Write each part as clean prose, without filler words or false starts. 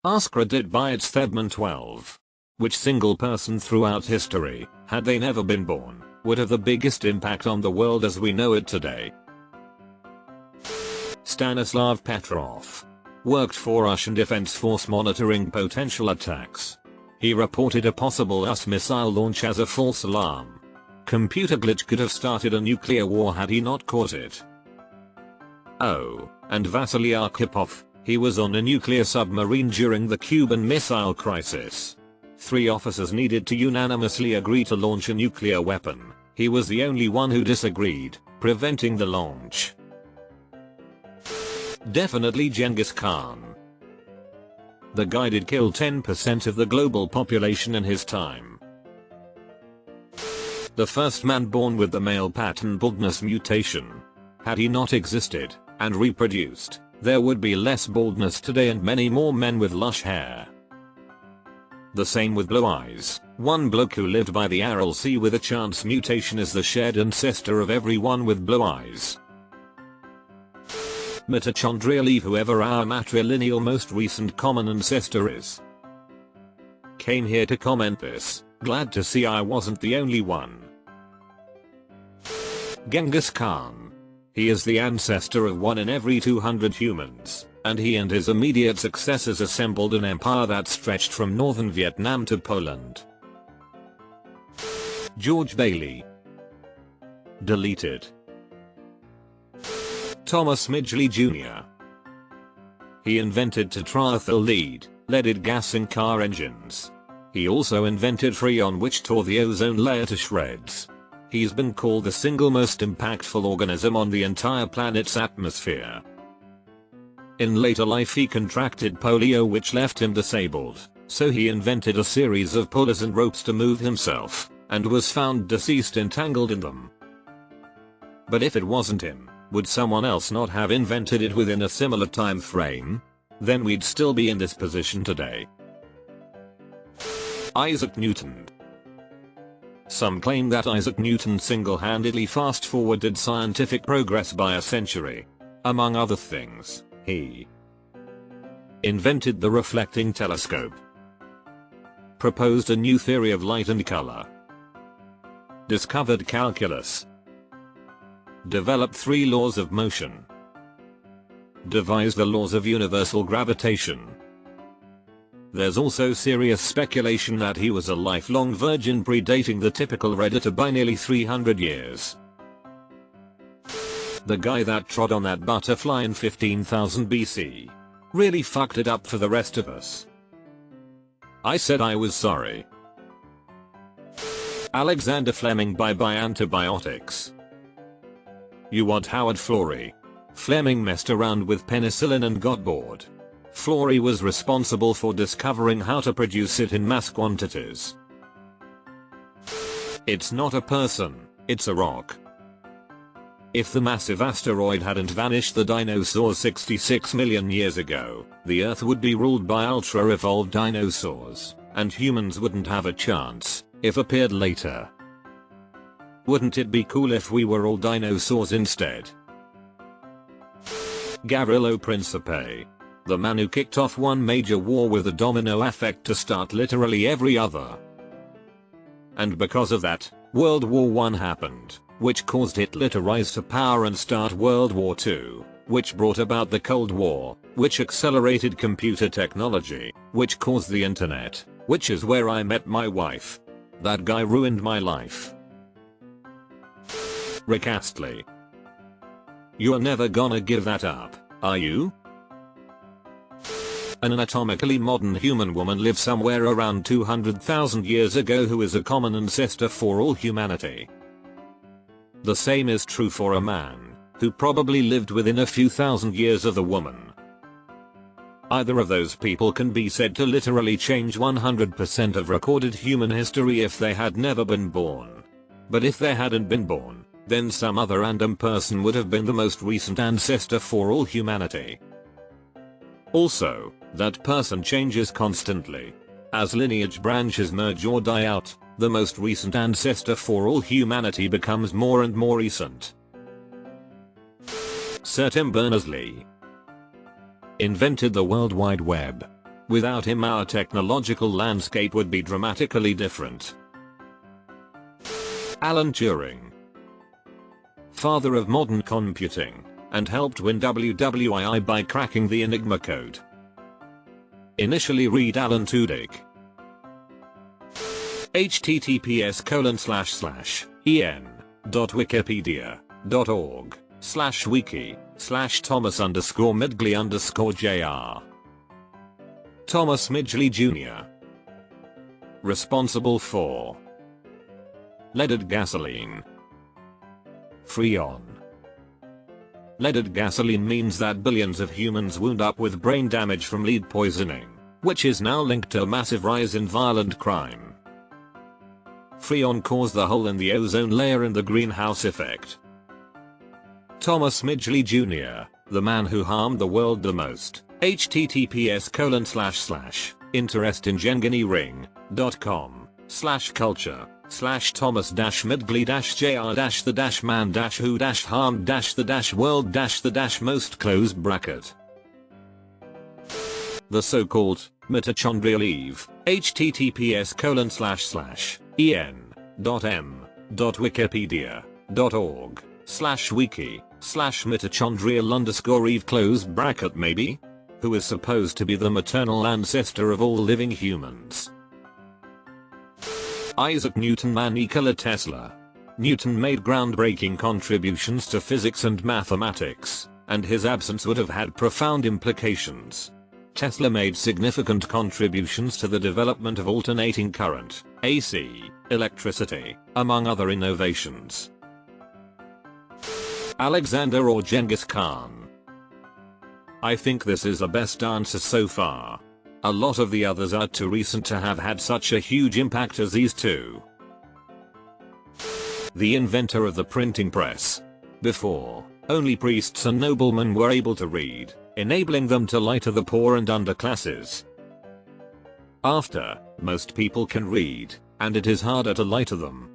AskReddit by its Thedman 12. Which single person throughout history, had they never been born, would have the biggest impact on the world as we know it today? Stanislav Petrov. Worked for Russian Defense Force monitoring potential attacks. He reported a possible US missile launch as a false alarm. Computer glitch could have started a nuclear war had he not caught it. Oh, and Vasily Arkhipov. He was on a nuclear submarine during the Cuban Missile Crisis. 3 officers needed to unanimously agree to launch a nuclear weapon. He was the only one who disagreed, preventing the launch. Definitely Genghis Khan. The guy did kill 10% of the global population in his time. The first man born with the male pattern baldness mutation. Had he not existed, and reproduced, there would be less baldness today and many more men with lush hair. The same with blue eyes. One bloke who lived by the Aral Sea with a chance mutation is the shared ancestor of everyone with blue eyes. Mitochondrially, whoever our matrilineal most recent common ancestor is. Came here to comment this, glad to see I wasn't the only one. Genghis Khan. He is the ancestor of 1 in every 200 humans, and he and his immediate successors assembled an empire that stretched from northern Vietnam to Poland. George Bailey. Deleted. Thomas Midgley Jr. He invented tetraethyl leaded gas in car engines. He also invented Freon, which tore the ozone layer to shreds. He's been called the single most impactful organism on the entire planet's atmosphere. In later life he contracted polio, which left him disabled, so he invented a series of pullers and ropes to move himself, and was found deceased entangled in them. But if it wasn't him, would someone else not have invented it within a similar time frame? Then we'd still be in this position today. Isaac Newton. Some claim that Isaac Newton single-handedly fast-forwarded scientific progress by a century. Among other things, he invented the reflecting telescope, proposed a new theory of light and color, discovered calculus, developed 3 laws of motion, devised the laws of universal gravitation. There's also serious speculation that he was a lifelong virgin, predating the typical Redditor by nearly 300 years. The guy that trod on that butterfly in 15,000 BC. Really fucked it up for the rest of us. I said I was sorry. Alexander Fleming by antibiotics. You want Howard Florey? Fleming messed around with penicillin and got bored. Florey was responsible for discovering how to produce it in mass quantities. It's not a person, it's a rock. If the massive asteroid hadn't vanished the dinosaurs 66 million years ago, the Earth would be ruled by ultra-evolved dinosaurs, and humans wouldn't have a chance, if appeared later. Wouldn't it be cool if we were all dinosaurs instead? Gavrilo Principe. The man who kicked off one major war with a domino effect to start literally every other. And because of that, World War I happened, which caused Hitler to rise to power and start World War II, which brought about the Cold War, which accelerated computer technology, which caused the internet, which is where I met my wife. That guy ruined my life. Rick Astley. You're never gonna give that up, are you? An anatomically modern human woman lived somewhere around 200,000 years ago who is a common ancestor for all humanity. The same is true for a man, who probably lived within a few thousand years of the woman. Either of those people can be said to literally change 100% of recorded human history if they had never been born. But if they hadn't been born, then some other random person would have been the most recent ancestor for all humanity. Also, that person changes constantly. As lineage branches merge or die out, the most recent ancestor for all humanity becomes more and more recent. Sir Tim Berners-Lee. invented the World Wide Web. Without him our technological landscape would be dramatically different. Alan Turing. Father of modern computing, and helped win WWII by cracking the Enigma code. Initially read Alan Tudyk. https://en.wikipedia.org/wiki/Thomas_Midgley_Jr. Thomas Midgley Jr. Responsible for leaded gasoline. Freon. Leaded gasoline means that billions of humans wound up with brain damage from lead poisoning, which is now linked to a massive rise in violent crime. Freon caused the hole in the ozone layer and the greenhouse effect. Thomas Midgley Jr., the man who harmed the world the most. https://interestingenuary.com/culture/thomas-midgley-jr-the-man-who-harmed-the-most The so-called mitochondrial Eve. https://en.m.wiki.org/wiki/mitochondrial_Eve maybe? Who is supposed to be the maternal ancestor of all living humans. Isaac Newton. Nikola Tesla. Newton made groundbreaking contributions to physics and mathematics, and his absence would have had profound implications. Tesla made significant contributions to the development of alternating current, AC, electricity, among other innovations. Alexander or Genghis Khan. I think this is the best answer so far. A lot of the others are too recent to have had such a huge impact as these two. The inventor of the printing press. Before, only priests and noblemen were able to read, enabling them to lie to the poor and underclasses. After, most people can read, and it is harder to lie to them.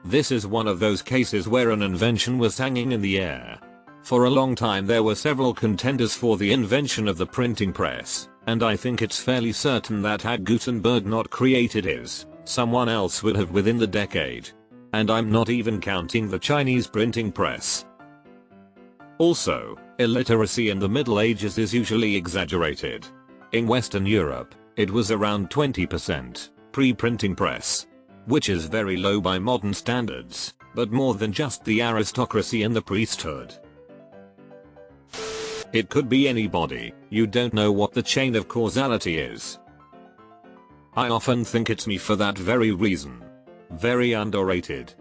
This is one of those cases where an invention was hanging in the air. For a long time there were several contenders for the invention of the printing press, and I think it's fairly certain that had Gutenberg not created his, someone else would have within the decade. And I'm not even counting the Chinese printing press. Also, illiteracy in the Middle Ages is usually exaggerated. In Western Europe, it was around 20% pre-printing press, which is very low by modern standards, but more than just the aristocracy and the priesthood. It could be anybody, you don't know what the chain of causality is. I often think it's me for that very reason. Very underrated.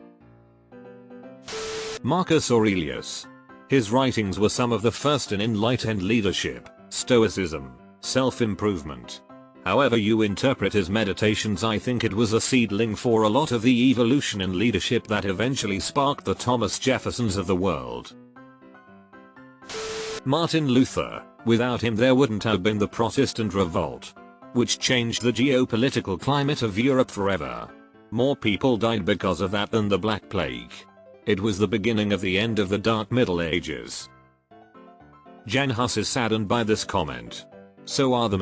Marcus Aurelius. His writings were some of the first in enlightened leadership, stoicism, self-improvement. However you interpret his meditations, I think it was a seedling for a lot of the evolution in leadership that eventually sparked the Thomas Jeffersons of the world. Martin Luther. Without him there wouldn't have been the Protestant Revolt, which changed the geopolitical climate of Europe forever. More people died because of that than the Black Plague. It was the beginning of the end of the Dark Middle Ages. Jan Hus is saddened by this comment. So are the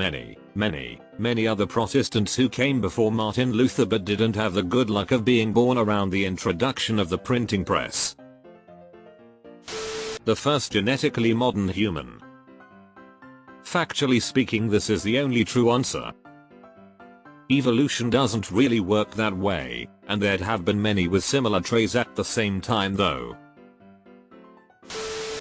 many other Protestants who came before Martin Luther but didn't have the good luck of being born around the introduction of the printing press. The first genetically modern human. Factually speaking, this is the only true answer. Evolution doesn't really work that way, and there'd have been many with similar traits at the same time though.